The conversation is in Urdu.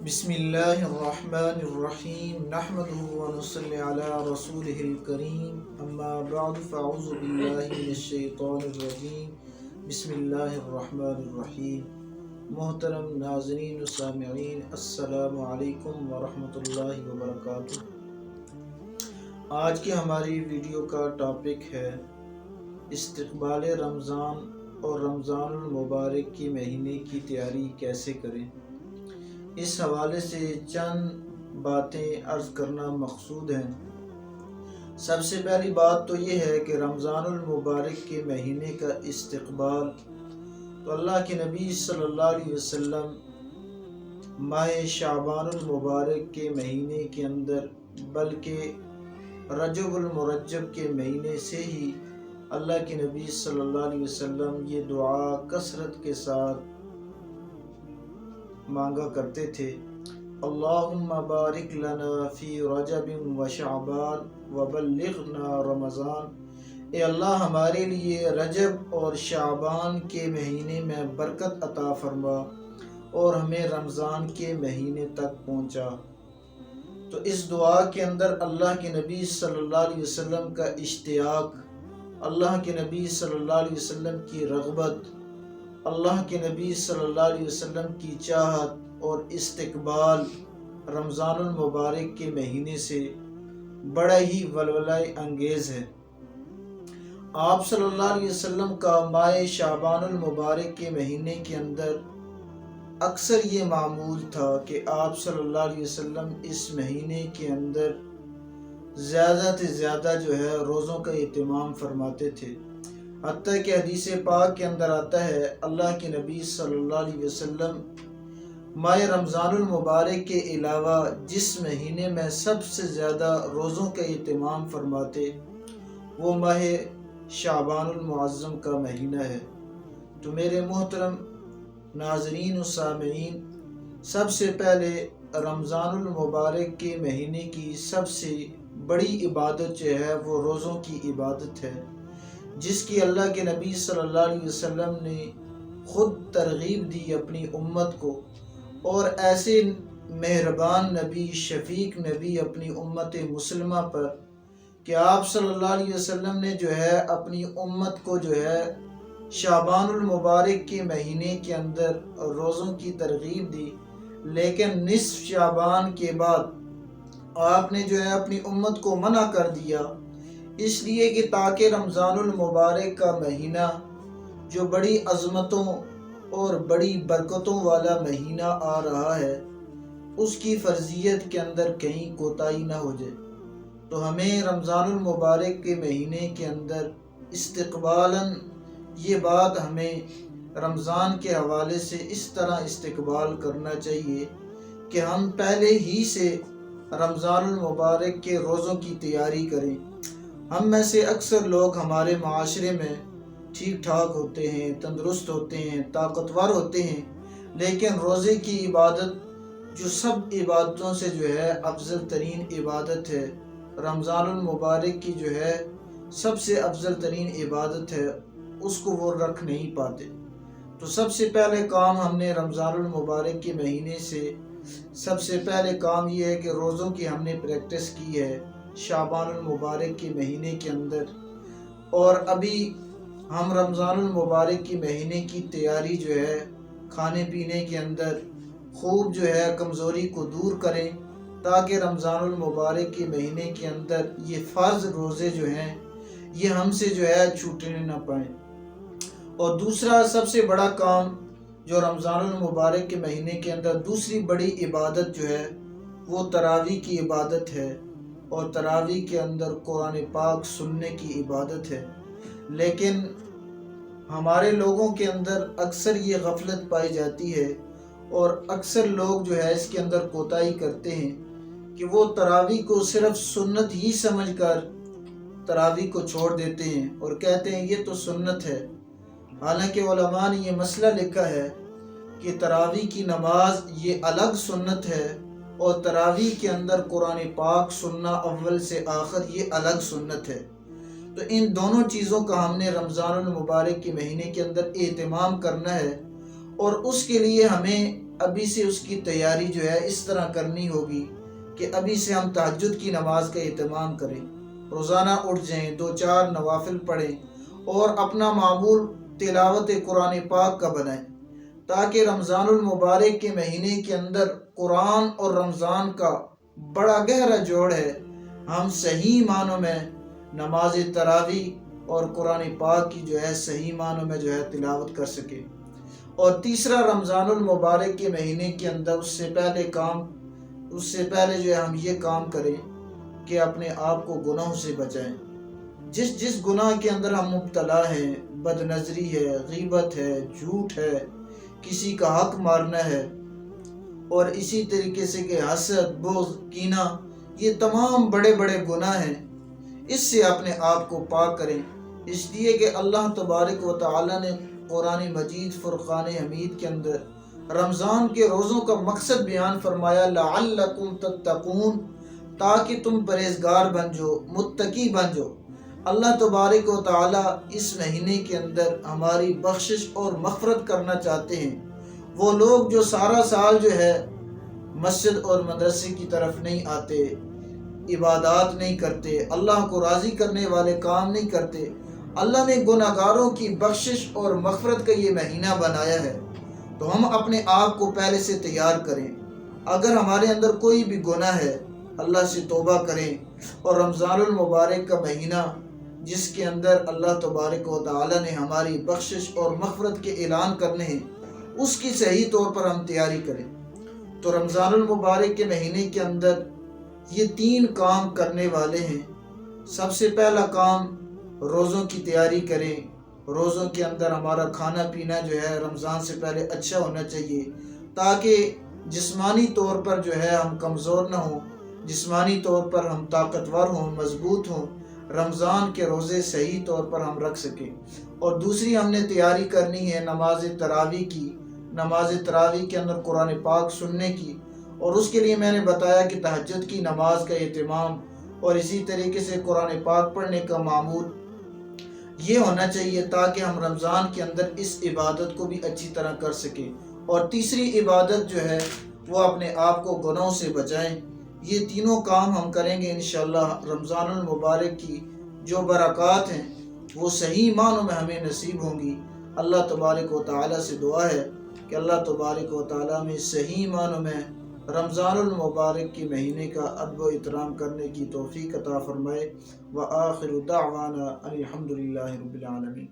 بسم اللہ الرحمن الرحیم نحمده ونصلی علی رسولہ الکریم اما بعد فاعوذ باللہ من الشیطان الرجیم بسم اللہ الرحمن الرحیم۔ محترم ناظرین و سامعین، السلام علیکم ورحمۃ اللہ وبرکاتہ۔ آج کی ہماری ویڈیو کا ٹاپک ہے استقبال رمضان اور رمضان المبارک کے مہینے کی تیاری کیسے کریں۔ اس حوالے سے چند باتیں عرض کرنا مقصود ہیں۔ سب سے پہلی بات تو یہ ہے کہ رمضان المبارک کے مہینے کا استقبال تو اللہ کے نبی صلی اللہ علیہ وسلم ماہ شعبان المبارک کے مہینے کے اندر بلکہ رجب المرجب کے مہینے سے ہی اللہ کے نبی صلی اللہ علیہ وسلم یہ دعا کثرت کے ساتھ مانگا کرتے تھے۔ اللہم بارک لنا فی رجب و شعبان وبلغنا رمضان۔ اے اللہ ہمارے لیے رجب اور شعبان کے مہینے میں برکت عطا فرما اور ہمیں رمضان کے مہینے تک پہنچا۔ تو اس دعا کے اندر اللہ کے نبی صلی اللہ علیہ وسلم کا اشتیاق، اللہ کے نبی صلی اللہ علیہ وسلم کی رغبت، اللہ کے نبی صلی اللہ علیہ وسلم کی چاہت اور استقبال رمضان المبارک کے مہینے سے بڑا ہی ولولہ انگیز ہے۔ آپ صلی اللہ علیہ وسلم کا ماہ شعبان المبارک کے مہینے کے اندر اکثر یہ معمول تھا کہ آپ صلی اللہ علیہ وسلم اس مہینے کے اندر زیادہ سے زیادہ روزوں کا اہتمام فرماتے تھے۔ حتیٰ کہ حدیث پاک کے اندر آتا ہے اللہ کے نبی صلی اللہ علیہ وسلم ماہ رمضان المبارک کے علاوہ جس مہینے میں سب سے زیادہ روزوں کا اہتمام فرماتے وہ ماہ شعبان المعظم کا مہینہ ہے۔ تو میرے محترم ناظرین و سامعین، سب سے پہلے رمضان المبارک کے مہینے کی سب سے بڑی عبادت وہ روزوں کی عبادت ہے، جس کی اللہ کے نبی صلی اللہ علیہ وسلم نے خود ترغیب دی اپنی امت کو، اور ایسے مہربان نبی، شفیق نبی اپنی امت مسلمہ پر کہ آپ صلی اللہ علیہ وسلم نے اپنی امت کو شعبان المبارک کے مہینے کے اندر روزوں کی ترغیب دی، لیکن نصف شعبان کے بعد آپ نے اپنی امت کو منع کر دیا، اس لیے کہ تاکہ رمضان المبارک کا مہینہ جو بڑی عظمتوں اور بڑی برکتوں والا مہینہ آ رہا ہے اس کی فرضیت کے اندر کہیں کوتاہی نہ ہو جائے۔ تو ہمیں رمضان المبارک کے مہینے کے اندر استقبالاً یہ بات ہمیں رمضان کے حوالے سے اس طرح استقبال کرنا چاہیے کہ ہم پہلے ہی سے رمضان المبارک کے روزوں کی تیاری کریں۔ ہم میں سے اکثر لوگ ہمارے معاشرے میں ٹھیک ٹھاک ہوتے ہیں، تندرست ہوتے ہیں، طاقتور ہوتے ہیں، لیکن روزے کی عبادت جو سب عبادتوں سے افضل ترین عبادت ہے، رمضان المبارک کی سب سے افضل ترین عبادت ہے، اس کو وہ رکھ نہیں پاتے۔ تو سب سے پہلے کام ہم نے رمضان المبارک کے مہینے سے سب سے پہلے کام یہ ہے کہ روزوں کی ہم نے پریکٹس کی ہے شعبان المبارک کے مہینے کے اندر، اور ابھی ہم رمضان المبارک کے مہینے کی تیاری کھانے پینے کے اندر خوب کمزوری کو دور کریں، تاکہ رمضان المبارک کے مہینے کے اندر یہ فرض روزے یہ ہم سے چھوٹنے نہ پائیں۔ اور دوسرا سب سے بڑا کام جو رمضان المبارک کے مہینے کے اندر دوسری بڑی عبادت وہ تراویح کی عبادت ہے، اور تراویح کے اندر قرآن پاک سننے کی عبادت ہے۔ لیکن ہمارے لوگوں کے اندر اکثر یہ غفلت پائی جاتی ہے، اور اکثر لوگ اس کے اندر کوتاہی کرتے ہیں کہ وہ تراویح کو صرف سنت ہی سمجھ کر تراویح کو چھوڑ دیتے ہیں اور کہتے ہیں یہ تو سنت ہے۔ حالانکہ علماء نے یہ مسئلہ لکھا ہے کہ تراویح کی نماز یہ الگ سنت ہے، اور تراویح کے اندر قرآن پاک سننا اول سے آخر یہ الگ سنت ہے۔ تو ان دونوں چیزوں کا ہم نے رمضان المبارک کے مہینے کے اندر اہتمام کرنا ہے، اور اس کے لیے ہمیں ابھی سے اس کی تیاری جو ہے اس طرح کرنی ہوگی کہ ابھی سے ہم تہجد کی نماز کا اہتمام کریں، روزانہ اٹھ جائیں، 2-4 نوافل پڑھیں اور اپنا معمول تلاوت قرآن پاک کا بنائیں، تاکہ رمضان المبارک کے مہینے کے اندر قرآن اور رمضان کا بڑا گہرا جوڑ ہے، ہم صحیح معنوں میں نماز تراویح اور قرآن پاک کی جو ہے صحیح معنوں میں جو ہے تلاوت کر سکیں۔ اور تیسرا، رمضان المبارک کے مہینے کے اندر اس سے پہلے جو ہے ہم یہ کام کریں کہ اپنے آپ کو گناہوں سے بچائیں۔ جس گناہ کے اندر ہم مبتلا ہیں، بد نظری ہے، غیبت ہے، جھوٹ ہے، کسی کا حق مارنا ہے، اور اسی طریقے سے کہ حسد، بغض، کینہ، یہ تمام بڑے بڑے گناہ ہیں، اس سے اپنے آپ کو پاک کریں۔ اس لیے کہ اللہ تبارک و تعالی نے قرآن مجید فرقان حمید کے اندر رمضان کے روزوں کا مقصد بیان فرمایا، لعلکم تتقون، تاکہ تم پرہیزگار بن جاؤ، متقی بن جاؤ۔ اللہ تبارک و تعالی اس مہینے کے اندر ہماری بخشش اور مغفرت کرنا چاہتے ہیں۔ وہ لوگ جو سارا سال جو ہے مسجد اور مدرسے کی طرف نہیں آتے، عبادات نہیں کرتے، اللہ کو راضی کرنے والے کام نہیں کرتے، اللہ نے گناہگاروں کی بخشش اور مغفرت کا یہ مہینہ بنایا ہے، تو ہم اپنے آپ کو پہلے سے تیار کریں۔ اگر ہمارے اندر کوئی بھی گناہ ہے، اللہ سے توبہ کریں، اور رمضان المبارک کا مہینہ جس کے اندر اللہ تبارک و تعالی نے ہماری بخشش اور مغفرت کے اعلان کرنے ہیں، اس کی صحیح طور پر ہم تیاری کریں۔ تو رمضان المبارک کے مہینے کے اندر یہ 3 کام کرنے والے ہیں۔ سب سے پہلا کام، روزوں کی تیاری کریں۔ روزوں کے اندر ہمارا کھانا پینا جو ہے رمضان سے پہلے اچھا ہونا چاہیے، تاکہ جسمانی طور پر جو ہے ہم کمزور نہ ہوں، جسمانی طور پر ہم طاقتور ہوں، مضبوط ہوں، رمضان کے روزے صحیح طور پر ہم رکھ سکیں۔ اور دوسری ہم نے تیاری کرنی ہے نماز تراویح کی، نماز تراویح کے اندر قرآن پاک سننے کی، اور اس کے لیے میں نے بتایا کہ تہجد کی نماز کا اہتمام اور اسی طریقے سے قرآن پاک پڑھنے کا معمول یہ ہونا چاہیے، تاکہ ہم رمضان کے اندر اس عبادت کو بھی اچھی طرح کر سکیں۔ اور تیسری عبادت جو ہے وہ اپنے آپ کو گناہوں سے بچائیں۔ یہ تینوں کام ہم کریں گے انشاءاللہ، رمضان المبارک کی جو برکات ہیں وہ صحیح معنوں میں ہمیں نصیب ہوں گی۔ اللہ تبارک و تعالی سے دعا ہے کہ اللہ تبارک و تعالی ہمیں صحیح معنوں میں رمضان المبارک کے مہینے کا ادب و احترام کرنے کی توفیق عطا فرمائے۔ وآخر دعوانا الحمدللہ رب العالمین۔